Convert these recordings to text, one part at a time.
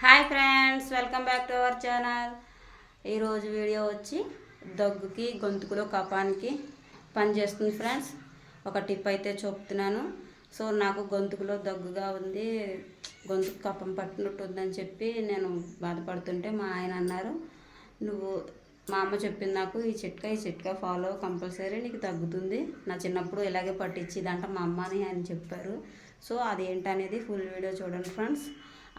Hi friends, welcome back to our channel. ఈరోజు video వచ్చి దగ్గుకి గొంతుకులో కఫానికి పనిచేస్తుంది ఫ్రెండ్స్. ఒక టిప్ అయితే చెప్తున్నాను. సో నాకు గొంతుకులో దగ్గుగా ఉంది, గొంతుకు కఫం పట్టినట్టు ఉందని చెప్పి నేను బాధపడుతుంటే మా ఆయన అన్నారు, నువ్వు మా అమ్మ చెప్పింది నాకు ఈ చిట్కా ఫాలో కంపల్సరీ నీకు తగ్గుతుంది. నా చిన్నప్పుడు ఇలాగే పట్టించిదంట మా అమ్మ అని ఆయన చెప్పారు. సో అదేంటనేది ఫుల్ వీడియో చూడండి ఫ్రెండ్స్.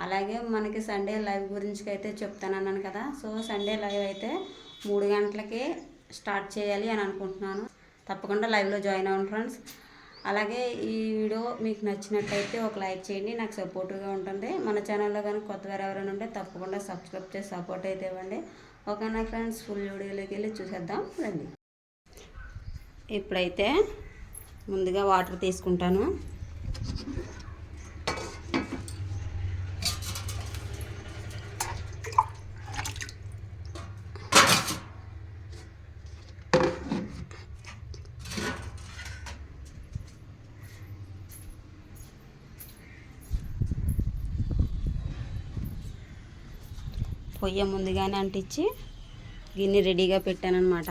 అలాగే మనకి సండే లైవ్ గురించి అయితే చెప్తానన్నాను కదా. సో సండే లైవ్ అయితే 3 గంటలకి స్టార్ట్ చేయాలి అని అనుకుంటున్నాను. తప్పకుండా లైవ్లో జాయిన్ అవ్వండి ఫ్రెండ్స్. అలాగే ఈ వీడియో మీకు నచ్చినట్లయితే ఒక లైక్ చేయండి, నాకు సపోర్ట్గా ఉంటుంది. మన ఛానల్లో కానీ కొత్త ఎవరైనా ఉంటే తప్పకుండా సబ్స్క్రైబ్ చేసి సపోర్ట్ అయితే ఇవ్వండి. ఓకేనా ఫ్రెండ్స్, ఫుల్ వీడియోలోకి వెళ్ళి చూసేద్దాం రండి. ఇప్పుడైతే ముందుగా వాటర్ తీసుకుంటాను. పొయ్య ముందుగానే అంటించి గిన్నె రెడీగా పెట్టానన్నమాట.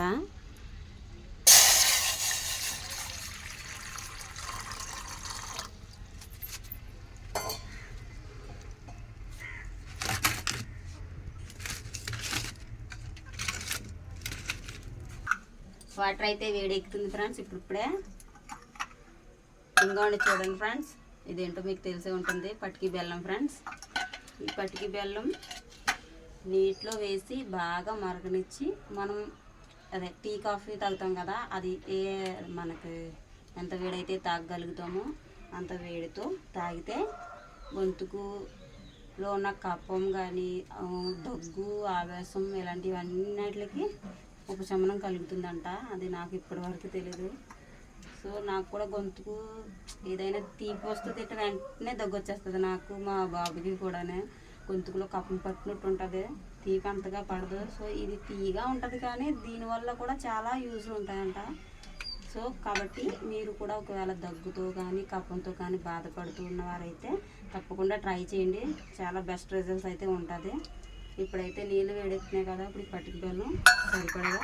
వాటర్ అయితే వేడెక్కుతుంది ఫ్రెండ్స్. ఇప్పుడే ఇంకోండి చూడండి ఫ్రెండ్స్, ఇదేంటో మీకు తెలిసే ఉంటుంది, పటికి బెల్లం ఫ్రెండ్స్. ఈ పటికి బెల్లం నీటిలో వేసి బాగా మరగనిచ్చి మనం అదే టీ కాఫీ తాగుతాం కదా, అది మనకి ఎంత వేడైతే తాగగలుగుతామో అంత వేడితో తాగితే గొంతుకులో ఉన్న కఫం కానీ దగ్గు ఆవేశం ఇలాంటివన్నిటికి ఉపశమనం కలుగుతుందంట. అది నాకు ఇప్పటివరకు తెలియదు. సో నాకు కూడా గొంతుకు ఏదైనా తీపి వస్తుంది తింటే వెంటనే దగ్గు వచ్చేస్తుంది. నాకు మా బాబుకి కూడానే గొంతుకులో కఫం పట్టినట్టు ఉంటుంది, తీపి అంతగా పడదు. సో ఇది తీగా ఉంటుంది కానీ దీనివల్ల కూడా చాలా యూజ్లు ఉంటాయంట. సో కాబట్టి మీరు కూడా ఒకవేళ దగ్గుతో కానీ కఫంతో కానీ బాధపడుతూ ఉన్నవారైతే తప్పకుండా ట్రై చేయండి, చాలా బెస్ట్ రిజల్ట్స్ అయితే ఉంటుంది. ఇప్పుడైతే నీళ్ళు వేడెక్కుతున్నాయి కదా, ఇప్పుడు పటికి బెల్లం సరిపడగా.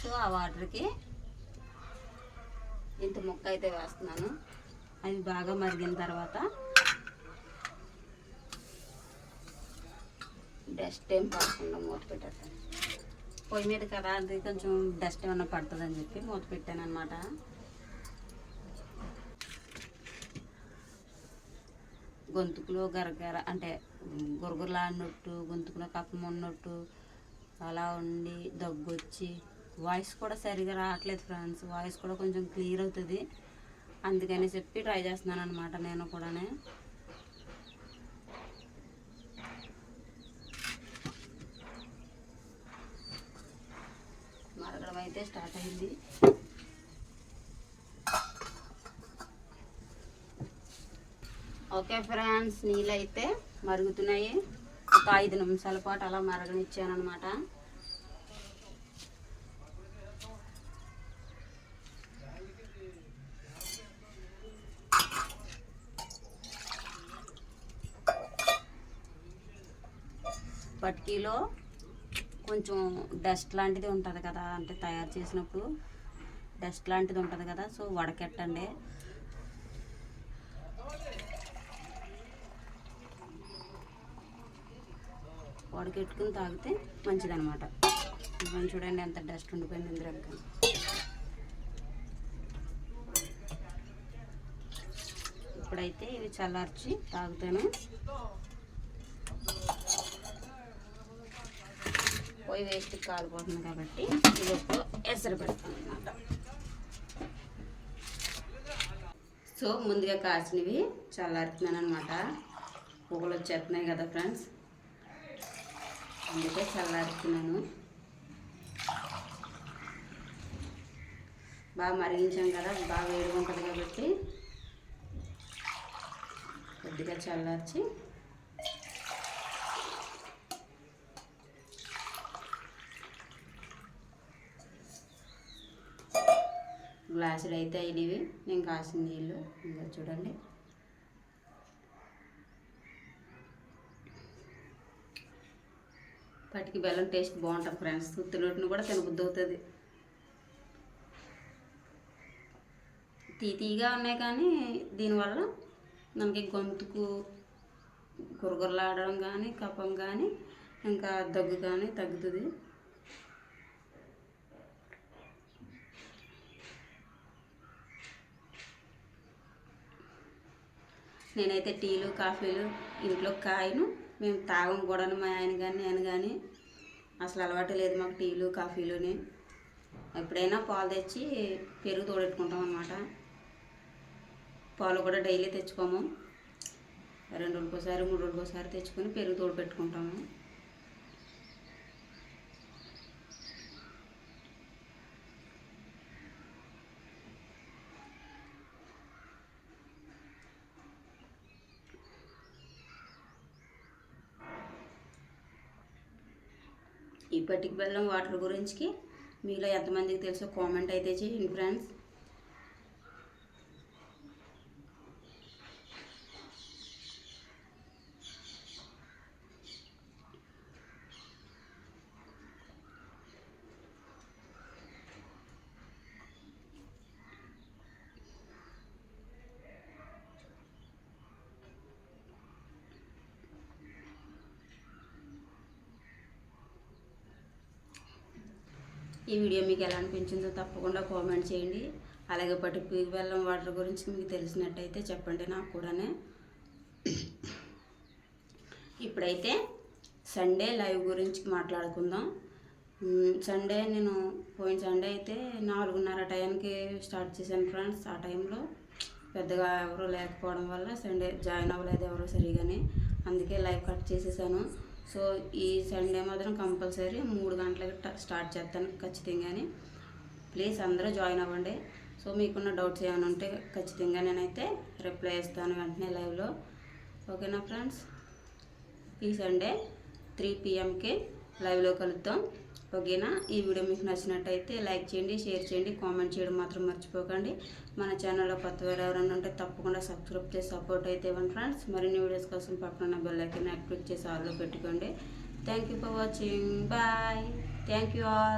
సో ఆ వాటర్కి ఇంత ముక్క అయితే వేస్తున్నాను. అది బాగా మరిగిన తర్వాత డస్ట్ ఏం పడకుండా మూత పెట్టేస్తాను. పొయ్యి మీద కదా, అది కొంచెం డస్ట్ ఏమన్నా పడుతుందని చెప్పి మూత పెట్టాను అనమాట. గొంతుకులో గరగర అంటే గురగురలాడినట్టు, గొంతుకులో కఫం ఉన్నట్టు అలా ఉండి దగ్గు వచ్చి వాయిస్ కూడా సరిగా రావట్లేదు ఫ్రెండ్స్. వాయిస్ కూడా కొంచెం క్లియర్ అవుతుంది, అందుకని చెప్పి ట్రై చేస్తున్నాను అనమాట నేను కూడా. మరగడం అయితే స్టార్ట్ అయింది. ఓకే ఫ్రెండ్స్, నీళ్ళు అయితే మరుగుతున్నాయి. ఒక 5 నిమిషాల పాటు అలా మరగనిచ్చాను అనమాట. పట్కీలో కొంచెం డస్ట్ లాంటిది ఉంటుంది కదా, అంటే తయారు చేసినప్పుడు డస్ట్ లాంటిది ఉంటుంది కదా, సో వడకెట్టండి. వడకెట్టుకుని తాగితే మంచిదన్నమాట. ఇవన్నీ చూడండి ఎంత డస్ట్ ఉండిపోయింది ఇందులో. ఇప్పుడైతే ఇవి చల్లార్చి తాగుతాను. పొయ్యి వేస్ట్ కాలిపోతుంది కాబట్టి ఇది ఒక ఎసరు పెడతాను అన్నమాట. సో ముందుగా కాసినవి చల్లారుతున్నాను అనమాట. పువ్వులు వచ్చేస్తున్నాయి కదా ఫ్రెండ్స్, అందుకే చల్లారుతున్నాను. బాగా మరిగించాం కదా, బాగా వేడిగా ఉంటుంది కాబట్టి కొద్దిగా చల్లార్చి గ్లాసులు అయితే అయినవి. నేను కాసిన నీళ్ళు ఇంకా చూడండి పటికి బెల్లం టేస్ట్ బాగుంటుంది ఫ్రెండ్స్. ఉత్తినోటిని కూడా తినబుద్ధి అవుతుంది. తీగా ఉన్నాయి కానీ దీనివల్ల మనకి గొంతుకు గురగురలాడడం కానీ, కఫం కానీ, ఇంకా దగ్గు కానీ తగ్గుతుంది. నేనైతే టీలు కాఫీలు ఇంట్లో కాయను, మేము తాగం కూడా. మా ఆయన కానీ నేను కానీ అసలు అలవాటు లేదు మాకు టీలు కాఫీలుని. ఎప్పుడైనా పాలు తెచ్చి పెరుగు తోడెట్టుకుంటాం అన్నమాట. పాలు కూడా డైలీ తెచ్చుకోము, 2 రోజులకోసారి 3 రోజులకోసారి తెచ్చుకొని పెరుగు తోడు పెట్టుకుంటాము. ఈ పటికి బెల్లం వాటర్ గురించి మీలో ఎంతమందికి తెలుసో కామెంట్ అయితే చేయండి ఫ్రెండ్స్. ఈ వీడియో మీకు ఎలా అనిపించిందో తప్పకుండా కామెంట్ చేయండి. అలాగే పటికి బెల్లం వాటర్ గురించి మీకు తెలిసినట్టయితే చెప్పండి నాకు కూడానే. ఇప్పుడైతే సండే లైవ్ గురించి మాట్లాడుకుందాం. సండే నేను పోయిన సండే అయితే 4:30 టైంకి స్టార్ట్ చేశాను ఫ్రెండ్స్. ఆ టైంలో పెద్దగా ఎవరు లేకపోవడం వల్ల సండే జాయిన్ అవ్వలేదు ఎవరు సరిగానే, అందుకే లైవ్ కట్ చేసేసాను. సో ఈ సండే మాత్రం కంపల్సరీ 3 గంటలకి స్టార్ట్ చేస్తాను ఖచ్చితంగానే. ప్లీజ్ అందరూ జాయిన్ అవ్వండి. సో మీకున్న డౌట్స్ ఏమైనా ఉంటే ఖచ్చితంగా నేనైతే రిప్లై ఇస్తాను వెంటనే లైవ్లో. ఓకేనా ఫ్రెండ్స్? ఈ సండే 3 PM లైవ్లో కలుద్దాం. ఓకేనా? ఈ వీడియో మీకు నచ్చినట్టయితే లైక్ చేయండి, షేర్ చేయండి, కామెంట్ చేయడం మాత్రం మర్చిపోకండి. మన ఛానల్లో కొత్త వారు ఎవరైనా ఉంటే తప్పకుండా సబ్స్క్రైబ్ చేసి సపోర్ట్ అయితే ఇవ్వండి ఫ్రెండ్స్. మరిన్ని వీడియోస్ కోసం పక్కన బెల్ ఐకాన్ యాక్టివేట్ చేసి ఆల్లో పెట్టుకోండి. Thank you for watching. Bye. Thank you all.